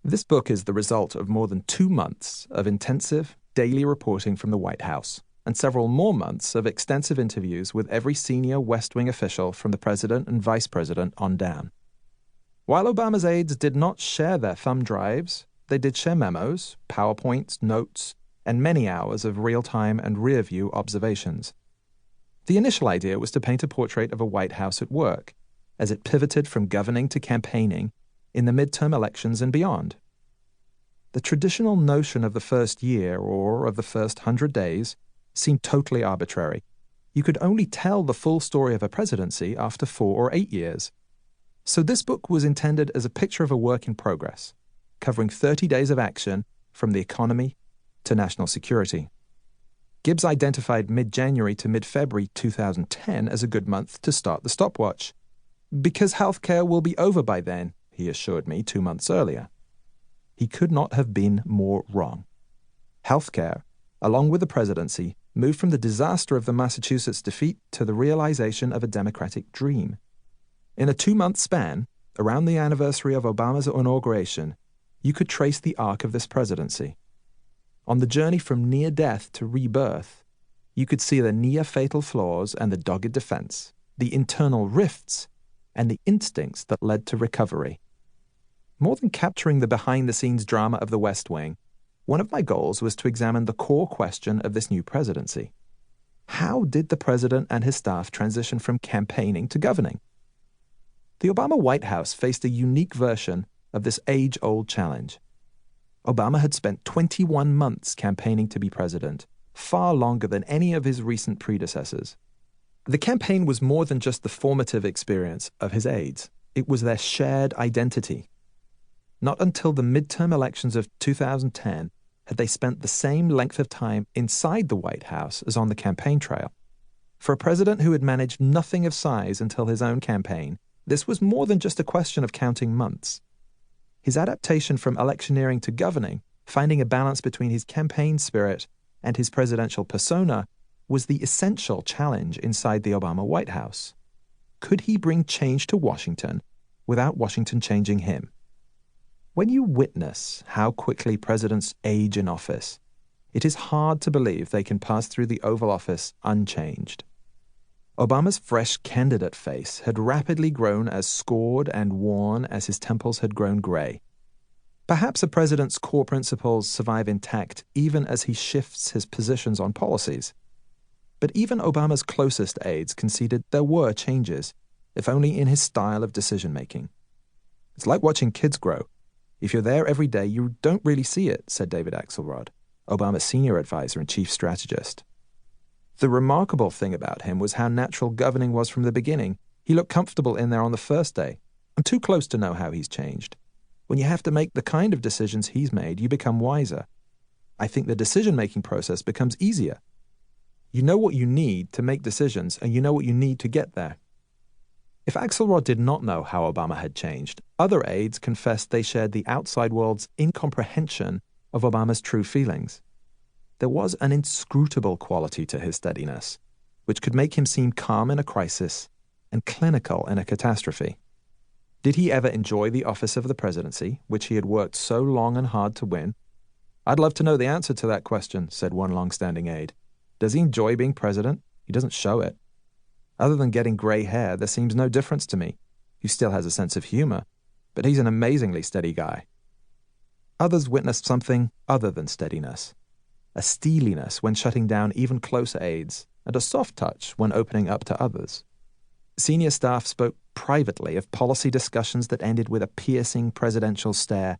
This book is the result of more than 2 months of intensive daily reporting from the White House and several more months of extensive interviews with every senior West Wing official from the president and vice president on down. While Obama's aides did not share their thumb drives, they did share memos, PowerPoints, notes, and many hours of real-time and rear-view observations. The initial idea was to paint a portrait of a White House at work, as it pivoted from governing to campaigning in the midterm elections and beyond. The traditional notion of the first year or of the first 100 days seemed totally arbitrary. You could only tell the full story of a presidency after 4 or 8 years. So this book was intended as a picture of a work in progress, covering 30 days of action from the economy to national security. Gibbs identified mid-January to mid-February 2010 as a good month to start the stopwatch. Because healthcare will be over by then, he assured me 2 months earlier. He could not have been more wrong. Healthcare, along with the presidency, moved from the disaster of the Massachusetts defeat to the realization of a Democratic dream. In a 2-month span, around the anniversary of Obama's inauguration, you could trace the arc of this presidency. On the journey from near death to rebirth, you could see the near-fatal flaws and the dogged defense, the internal rifts, and the instincts that led to recovery. More than capturing the behind-the-scenes drama of the West Wing, one of my goals was to examine the core question of this new presidency. How did the president and his staff transition from campaigning to governing? The Obama White House faced a unique version of this age-old challenge. Obama had spent 21 months campaigning to be president, far longer than any of his recent predecessors. The campaign was more than just the formative experience of his aides. It was their shared identity. Not until the midterm elections of 2010 had they spent the same length of time inside the White House as on the campaign trail. For a president who had managed nothing of size until his own campaign, this was more than just a question of counting months. His adaptation from electioneering to governing, finding a balance between his campaign spirit and his presidential persona, was the essential challenge inside the Obama White House. Could he bring change to Washington without Washington changing him? When you witness how quickly presidents age in office, it is hard to believe they can pass through the Oval Office unchanged. Obama's fresh candidate face had rapidly grown as scored and worn as his temples had grown gray. Perhaps a president's core principles survive intact even as he shifts his positions on policies. But even Obama's closest aides conceded there were changes, if only in his style of decision-making. It's like watching kids grow. If you're there every day, you don't really see it, said David Axelrod, Obama's senior advisor and chief strategist. The remarkable thing about him was how natural governing was from the beginning. He looked comfortable in there on the first day. I'm too close to know how he's changed. When you have to make the kind of decisions he's made, you become wiser. I think the decision-making process becomes easier. You know what you need to make decisions, and you know what you need to get there. If Axelrod did not know how Obama had changed, other aides confessed they shared the outside world's incomprehension of Obama's true feelings. There was an inscrutable quality to his steadiness, which could make him seem calm in a crisis and clinical in a catastrophe. Did he ever enjoy the office of the presidency, which he had worked so long and hard to win? I'd love to know the answer to that question, said one long-standing aide. Does he enjoy being president? He doesn't show it. Other than getting gray hair, there seems no difference to me. He still has a sense of humor, but he's an amazingly steady guy. Others witnessed something other than steadiness. A steeliness when shutting down even closer aides, and a soft touch when opening up to others. Senior staff spoke privately of policy discussions that ended with a piercing presidential stare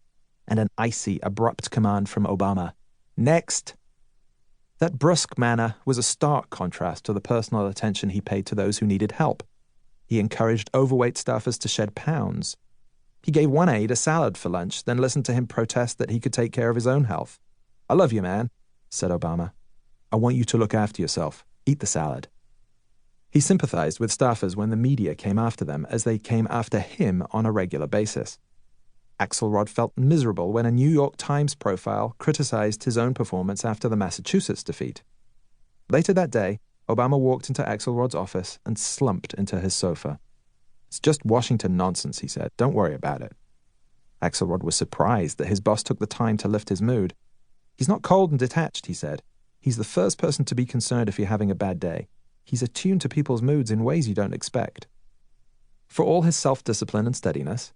and an icy, abrupt command from Obama. Next! That brusque manner was a stark contrast to the personal attention he paid to those who needed help. He encouraged overweight staffers to shed pounds. He gave one aide a salad for lunch, then listened to him protest that he could take care of his own health. I love you, man, said Obama. I want you to look after yourself. Eat the salad. He sympathized with staffers when the media came after them, as they came after him on a regular basis. Axelrod felt miserable when a New York Times profile criticized his own performance after the Massachusetts defeat. Later that day, Obama walked into Axelrod's office and slumped into his sofa. It's just Washington nonsense, he said. Don't worry about it. Axelrod was surprised that his boss took the time to lift his mood. "He's not cold and detached," he said. "He's the first person to be concerned if you're having a bad day. He's attuned to people's moods in ways you don't expect." For all his self-discipline and steadiness,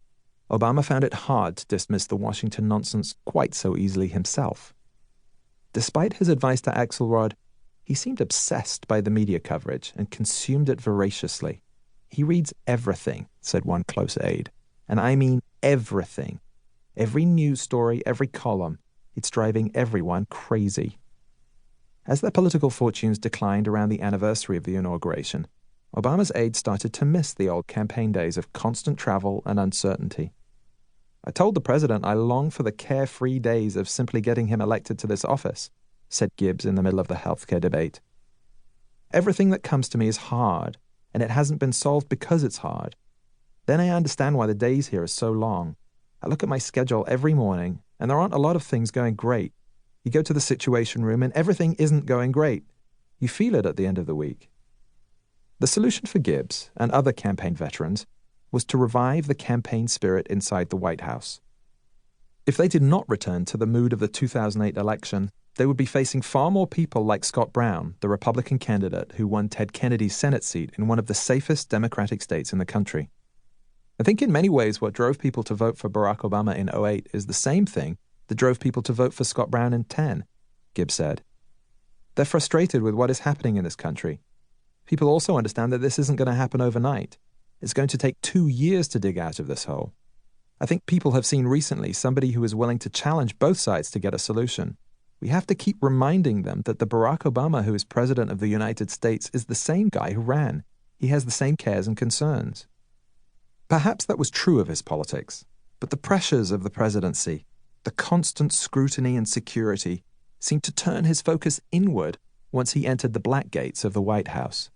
Obama found it hard to dismiss the Washington nonsense quite so easily himself. Despite his advice to Axelrod, he seemed obsessed by the media coverage and consumed it voraciously. "He reads everything," said one close aide, "and I mean everything. Every news story, every column. It's driving everyone crazy." As their political fortunes declined around the anniversary of the inauguration, Obama's aides started to miss the old campaign days of constant travel and uncertainty. "I told the president I long for the carefree days of simply getting him elected to this office," said Gibbs in the middle of the healthcare debate. "Everything that comes to me is hard, and it hasn't been solved because it's hard. Then I understand why the days here are so long. I look at my schedule every morning, and there aren't a lot of things going great. You go to the Situation Room, and everything isn't going great. You feel it at the end of the week." The solution for Gibbs and other campaign veterans was to revive the campaign spirit inside the White House. If they did not return to the mood of the 2008 election, they would be facing far more people like Scott Brown, the Republican candidate who won Ted Kennedy's Senate seat in one of the safest Democratic states in the country. "I think in many ways what drove people to vote for Barack Obama in 2008 is the same thing that drove people to vote for Scott Brown in 2010, Gibbs said. "They're frustrated with what is happening in this country. People also understand that this isn't going to happen overnight. It's going to take 2 years to dig out of this hole. I think people have seen recently somebody who is willing to challenge both sides to get a solution. We have to keep reminding them that the Barack Obama who is president of the United States is the same guy who ran. He has the same cares and concerns." Perhaps that was true of his politics, but the pressures of the presidency, the constant scrutiny and security, seemed to turn his focus inward once he entered the black gates of the White House.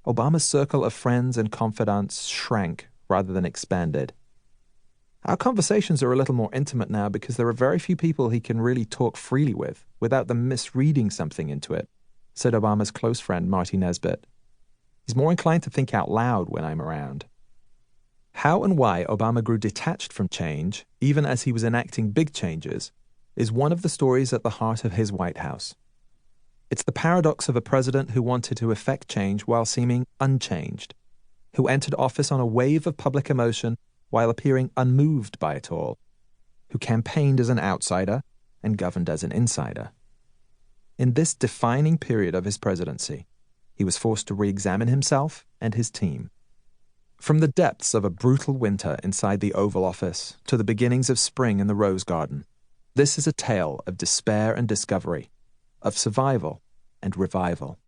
Obama's circle of friends and confidants shrank rather than expanded. "Our conversations are a little more intimate now because there are very few people he can really talk freely with without them misreading something into it," said Obama's close friend Marty Nesbitt. "He's more inclined to think out loud when I'm around." How and why Obama grew detached from change, even as he was enacting big changes, is one of the stories at the heart of his White House. It's the paradox of a president who wanted to effect change while seeming unchanged, who entered office on a wave of public emotion while appearing unmoved by it all, who campaigned as an outsider and governed as an insider. In this defining period of his presidency, he was forced to re-examine himself and his team. From the depths of a brutal winter inside the Oval Office to the beginnings of spring in the Rose Garden, this is a tale of despair and discovery, of survival and revival.